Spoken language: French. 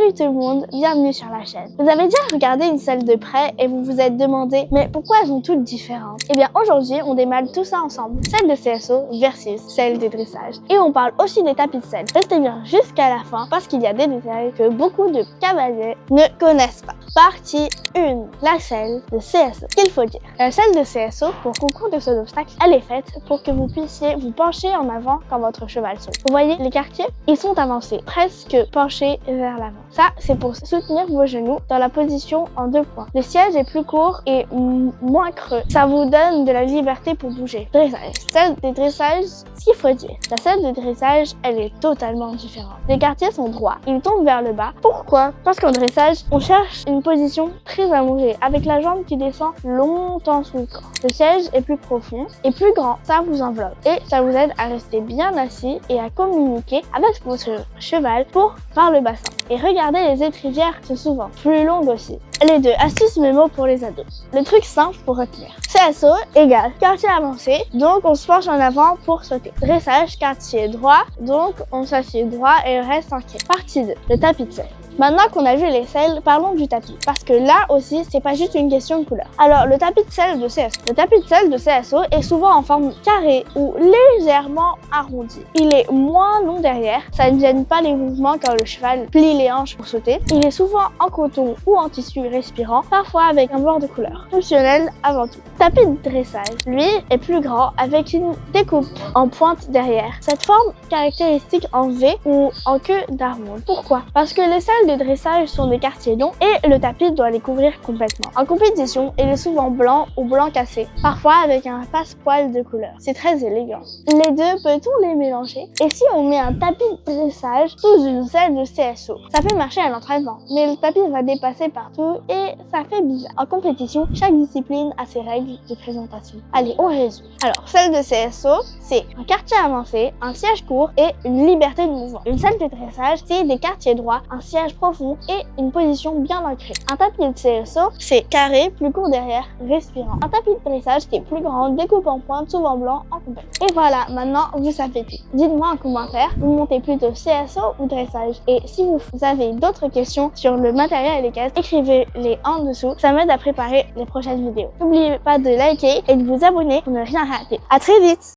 Salut tout le monde, bienvenue sur la chaîne. Vous avez déjà regardé une selle de près et vous vous êtes demandé mais pourquoi elles sont toutes différentes? Eh bien aujourd'hui on démêle tout ça ensemble. Celle de CSO versus celle des dressages. Et on parle aussi des tapis de selle. Restez bien jusqu'à la fin parce qu'il y a des détails que beaucoup de cavaliers ne connaissent pas. Partie 1. La selle de CSO. Qu'il faut dire. La selle de CSO pour concours de saut d'obstacle, elle est faite pour que vous puissiez vous pencher en avant quand votre cheval saute. Vous voyez les quartiers? Ils sont avancés, presque penchés vers l'avant. Ça, c'est pour soutenir vos genoux dans la position en 2 points. Le siège est plus court et moins creux. Ça vous donne de la liberté pour bouger. Dressage. Celle des dressages, ce qu'il faut dire. La selle de dressage, elle est totalement différente. Les quartiers sont droits. Ils tombent vers le bas. Pourquoi? Parce qu'en dressage, on cherche une position très allongée, avec la jambe qui descend longtemps sous le corps. Le siège est plus profond et plus grand. Ça vous enveloppe et ça vous aide à rester bien assis et à communiquer avec votre cheval par le bassin. Et regardez, les étrivières sont souvent plus longues aussi. Les deux, astuces mémo pour les ados. Le truc simple pour retenir. CSO égale quartier avancé, donc on se penche en avant pour sauter. Dressage, quartier droit, donc on s'assied droit et reste en quai. Partie 2, le tapis de selle. Maintenant qu'on a vu les selles, parlons du tapis. Parce que là aussi, c'est pas juste une question de couleur. Alors, le tapis de selle de CSO. Le tapis de selle de CSO est souvent en forme carrée ou légèrement arrondi. Il est moins long derrière, ça ne gêne pas les mouvements quand le cheval plie les hanches pour sauter. Il est souvent en coton ou en tissu respirant, parfois avec un bord de couleur. Fonctionnel avant tout. Tapis de dressage, lui, est plus grand avec une découpe en pointe derrière. Cette forme caractéristique en V ou en queue d'arronde. Pourquoi? Parce que les selles de dressage sont des quartiers longs et le tapis doit les couvrir complètement. En compétition, il est souvent blanc ou blanc cassé, parfois avec un passepoil de couleur. C'est très élégant. Les deux, peut-on les mélanger? Et si on met un tapis de dressage sous une selle de CSO? Ça peut marcher à l'entraînement, mais le tapis va dépasser partout et ça fait bizarre. En compétition, chaque discipline a ses règles de présentation. Allez, on résume. Alors, celle de CSO, c'est un quartier avancé, un siège court et une liberté de mouvement. Une selle de dressage, c'est des quartiers droits, un siège profond et une position bien ancrée. Un tapis de CSO, c'est carré, plus court derrière, respirant. Un tapis de dressage qui est plus grand, découpe en pointe, souvent blanc, en complet. Et voilà, maintenant vous savez tout. Dites-moi en commentaire, vous montez plutôt CSO ou dressage? Et si vous avez d'autres questions sur le matériel et les caisses, écrivez-les en dessous, ça m'aide à préparer les prochaines vidéos. N'oubliez pas de liker et de vous abonner pour ne rien rater. À très vite!